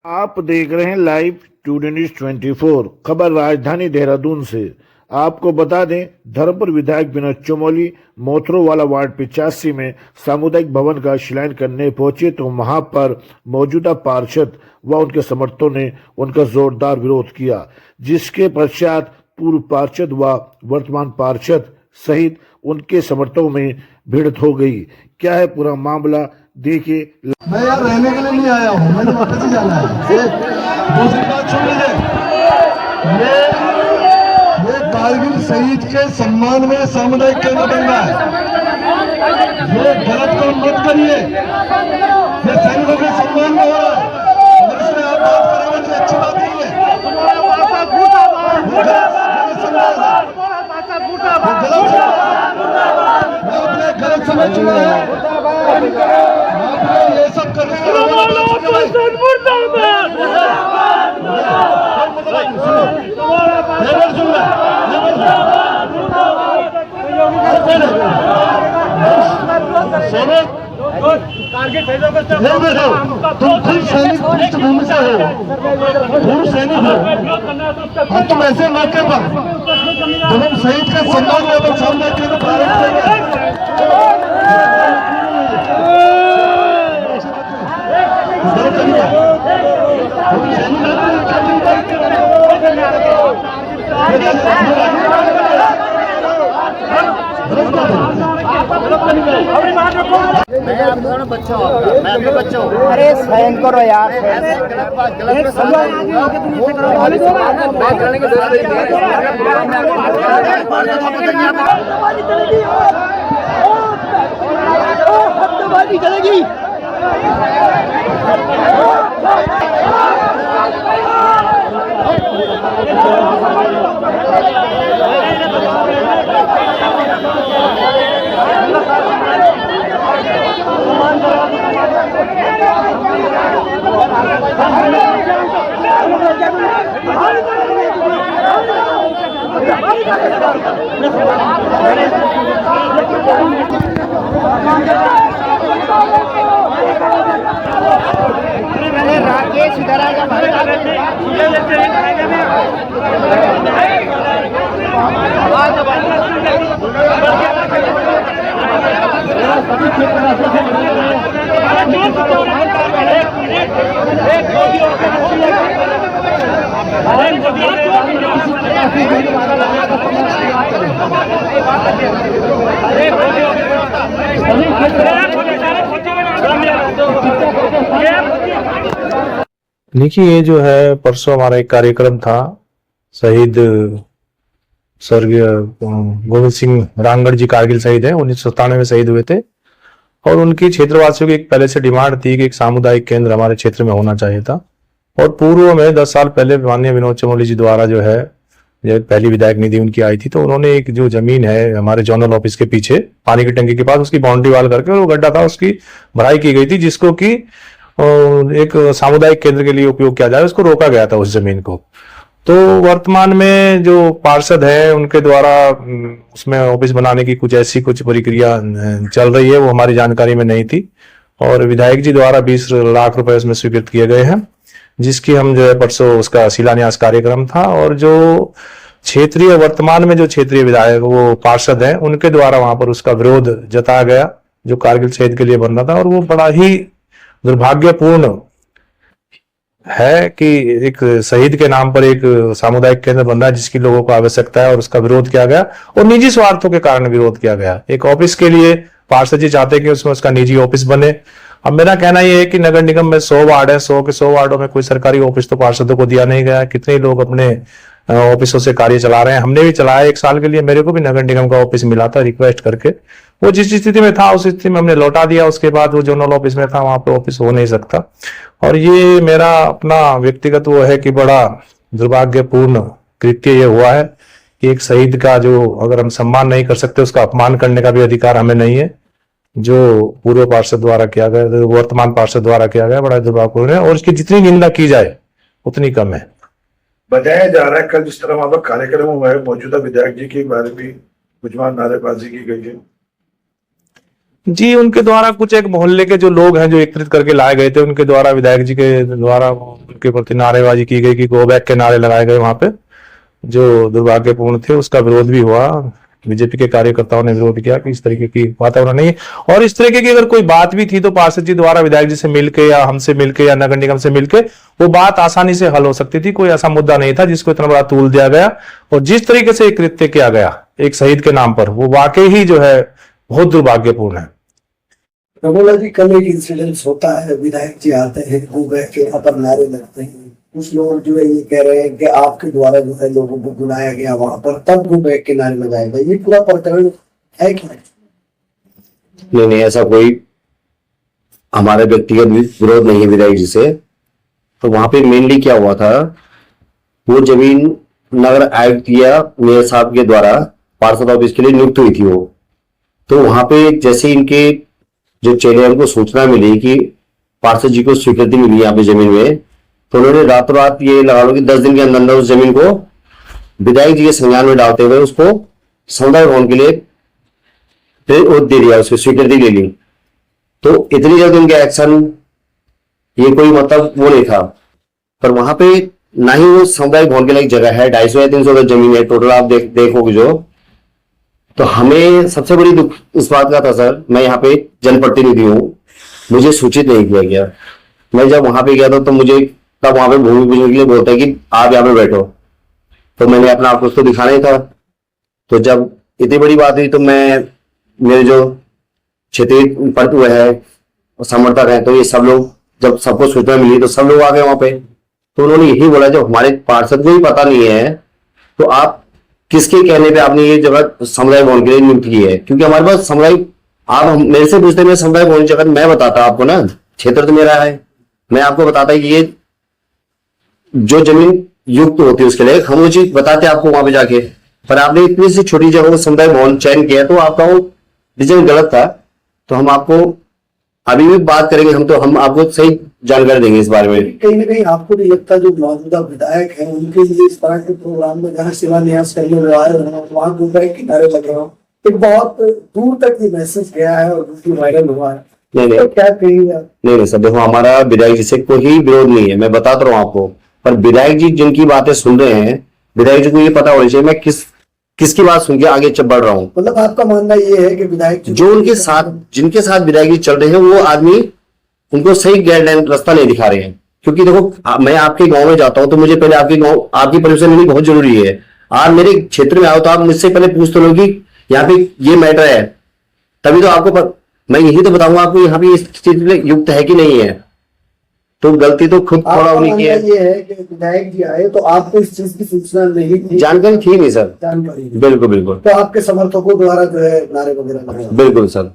आप देख रहे हैं लाइव टुडे न्यूज 24। खबर राजधानी देहरादून से। आपको बता दें, धर्मपुर विधायक विनोद चमोली मोथरोवाला वार्ड 85 में सामुदायिक भवन का शिलान्यास करने पहुंचे तो वहां पर मौजूदा पार्षद व उनके समर्थकों ने उनका जोरदार विरोध किया, जिसके पश्चात पूर्व पार्षद व वर्तमान पार्षद सहित उनके समर्थकों में भिड़ंत हो गई। क्या है पूरा मामला, देखिए। मैं यार रहने के लिए नहीं आया हूँ, मैंने वापस ही जाना है। दूसरी बात सुन लीजिए, ये कारगिल शहीद के सम्मान में सामुदायिक केंद्र बन रहा है। ये गलत काम मत करिए, ये सैनिकों के सम्मान में हो रहा है। अगर इसमें आप बात करेंगे तो अच्छी बात नहीं है। गलत समझ चुका है, ये सब करने तुम खुद सैनिक पृष्ठभूमि से हो, पूर्व सैनिक हो, और तुम ऐसे मौके पर जब हम शहीद के सम्मान में अपन सामने के प्रारंभ करेंगे। बच्चा अरे साइन करो यार, चलेगी। राकेश इधर आ जा। देखिए, ये जो है परसों हमारा एक कार्यक्रम था, शहीद स्वर्गीय गोविंद सिंह रांगड़ जी कारगिल शहीद है, 1997 में शहीद हुए थे। और उनकी क्षेत्रवासियों की एक पहले से डिमांड थी कि एक सामुदायिक केंद्र हमारे क्षेत्र में होना चाहिए था। और पूर्व में 10 साल पहले माननीय विनोद चमोली जी द्वारा जो है पहली विधायक निधि उनकी आई थी, तो उन्होंने एक जो जमीन है हमारे जोनल ऑफिस के पीछे पानी की टंकी के पास, उसकी बाउंड्री वाल करके और वो गड्ढा था, उसकी भराई की गई थी, जिसको कि एक सामुदायिक केंद्र के लिए उपयोग किया जाए, उसको रोका गया था उस जमीन को। तो वर्तमान में जो पार्षद है उनके द्वारा उसमें ऑफिस बनाने की कुछ प्रक्रिया चल रही है, वो हमारी जानकारी में नहीं थी। और विधायक जी द्वारा 20 लाख रुपए उसमें स्वीकृत किए गए हैं, जिसकी हम जो है परसों उसका शिलान्यास कार्यक्रम था। और जो क्षेत्रीय वर्तमान में जो क्षेत्रीय विधायक वो पार्षद हैं, उनके द्वारा वहां पर उसका विरोध जताया गया, जो कारगिल शहीद के लिए बन रहा था। और वो बड़ा ही दुर्भाग्यपूर्ण है कि एक शहीद के नाम पर एक सामुदायिक केंद्र बन रहा है, जिसकी लोगों को आवश्यकता है, और उसका विरोध किया गया और निजी स्वार्थों के कारण विरोध किया गया। एक ऑफिस के लिए पार्षद जी चाहते हैं कि उसमें उसका निजी ऑफिस बने। अब मेरा कहना यह है कि नगर निगम में 100 वार्ड है, 100 के 100 वार्डों में कोई सरकारी ऑफिस तो पार्षदों को दिया नहीं गया। कितने लोग अपने ऑफिसों से कार्य चला रहे हैं, हमने भी चलाया 1 साल के लिए, मेरे को भी नगर निगम का ऑफिस मिला था रिक्वेस्ट करके, वो जिस स्थिति में था उस स्थिति में हमने लौटा दिया। उसके बाद वो जोनल ऑफिस में था, वहां पे ऑफिस हो नहीं सकता। और ये मेरा अपना व्यक्तिगत वो है कि बड़ा दुर्भाग्यपूर्ण कृत्य ये हुआ है कि एक शहीद का जो अगर हम सम्मान नहीं कर सकते, उसका अपमान करने का भी अधिकार हमें नहीं है, जो पूर्व पार्षद द्वारा किया गया, वर्तमान पार्षद द्वारा किया गया, बड़ा दुर्भाग्यपूर्ण है। और इसकी जितनी निंदा की जाए उतनी कम है। बताया जा रहा है कल जिस तरह वहां पर कार्यक्रम हुआ है, मौजूदा विधायक जी के बारे में कुछ नारेबाजी की गई है। जी उनके द्वारा कुछ एक मोहल्ले के जो लोग हैं जो एकत्रित करके लाए गए थे, उनके द्वारा विधायक जी के द्वारा उनके प्रति नारेबाजी की गई कि गो बैक के नारे लगाए गए वहां पे, जो दुर्भाग्यपूर्ण थे। उसका विरोध भी हुआ, बीजेपी के कार्यकर्ताओं ने विरोध किया कि इस तरीके की वातावरण नहीं है। और इस तरीके की अगर कोई बात भी थी तो पार्षद जी द्वारा विधायक जी से मिलके या हमसे मिलके या नगर निगम से मिलके वो बात आसानी से हल हो सकती थी। कोई ऐसा मुद्दा नहीं था जिसको इतना बड़ा तूल दिया गया। और जिस तरीके से एक कृत्य किया गया एक शहीद के नाम पर, वो वाकई ही जो है बहुत दुर्भाग्यपूर्ण है। रघुला जी, कल एक इंसिडेंस होता है, विधायक जी आते हैं, गो बैक के यहाँ पर नारे लगते हैं। कुछ लोग जो है ये कह रहे हैं कि आपके द्वारा जो है लोगों को बुलाया गया वहां पर, तब गो बैक के नारे लगाए गए। ये पूरा प्रकरण है क्या? नहीं, ऐसा कोई हमारा व्यक्तिगत विरोध नहीं है विधायक जी से। तो वहां पे मेनली क्या हुआ था, वो जमीन नगर आयुक्त या मेयर साहब के द्वारा पार्षद ऑफिस के लिए नियुक्त हुई थी वो। तो वहां पे जैसे इनके जो चेले हैं उनको सूचना मिली कि पार्षद जी को स्वीकृति मिली यहाँ पे जमीन में, तो उन्होंने रातों रात ये लगा लो कि 10 दिन के अंदर अंदर उस जमीन को विधायक जी के संज्ञान में डालते हुए उसको समुदाय भवन के लिए दे दिया, उसकी स्वीकृति ले ली। तो इतनी जल्दी उनके एक्शन, ये कोई मतलब वो नहीं था। पर वहां पे ना ही वो समुदाय भवन के लिए एक जगह है, 250 या 300 गज जमीन है टोटल, आप देखोगे जो। तो हमें सबसे बड़ी दुख इस बात का था सर, मैं यहाँ पे जनप्रतिनिधि हूँ, मुझे सूचित नहीं किया गया। मैं जब वहां पे गया था तो मुझे तब वहां पे भूमि पूजन के लिए बोलता है कि आप यहाँ पे बैठो, तो मैंने अपना आप उसको दिखाना ही था। तो जब इतनी बड़ी बात हुई तो मैं, मेरे जो क्षेत्रीय पद हुए है समर्थक है, तो ये सब लोग, जब सबको सूचना मिली तो सब लोग आ गए वहां पे। तो उन्होंने यही बोला, जब हमारे पार्षद को ही पता नहीं है तो आप किसके कहने पे आपने ये जगह समुदाय भवन के लिए नियुक्त की है? क्योंकि हमारे पास समुदाय, आप मेरे से पूछते, मैं समुदाय भवन जगह मैं बताता आपको ना, क्षेत्र तो मेरा है, मैं आपको बताता कि ये जो जमीन युक्त होती है उसके लिए हम वो चीज बताते आपको वहां पे जाके। पर आपने इतनी सी छोटी जगह को समुदाय भवन चयन किया, तो आपका वो डिसीजन गलत था। तो हम आपको अभी भी बात करेंगे, हम आपको सही जानकारी देंगे इस बारे में। कहीं ना कहीं आपको नहीं लगता जो मौजूदा विधायक है उनके लिए इस तरह के प्रोग्राम में जहाँ शिलान्यास करने में आए वहां गो बैक के नारे लग रहे हो, एक बहुत दूर तक ये मैसेज गया है और वायरल हुआ है? नहीं, तो क्या कहिए? नहीं सर, देखो हमारा विधायक जी से कोई विरोध नहीं है, मैं बताता रहा हूँ आपको। पर विधायक जी जिनकी बातें सुन रहे हैं, विधायक जी को ये पता होना चाहिए मैं किसकी बात सुन के आगे बढ़ रहा हूँ। मतलब आपका मानना ये है कि विधायक जो उनके साथ, जिनके साथ विधायक जी चल रहे हैं, वो आदमी उनको सही गाइडलाइन रास्ता नहीं दिखा रहे हैं। क्योंकि देखो मैं आपके गांव में जाता हूं तो मुझे पहले आपके गांव, आपकी परमिशन लेनी बहुत जरूरी है। आप मेरे क्षेत्र में आओ तो आप मुझसे पहले पूछ तो लो कि यहाँ पे ये मैटर है, तभी तो आपको मैं यही तो बताऊंगा आपको यहाँ पे इस चीज में युक्त है कि नहीं है। तो गलती तो खुद थोड़ा उन्हीं की है। ये है कि विधायक जी आए तो आपको इस चीज की सूचना नहीं थी? जानकारी थी नहीं सर, जानकारी, बिल्कुल बिल्कुल। तो आपके समर्थकों द्वारा जो है नारे वगैरह लगाए? बिल्कुल सर।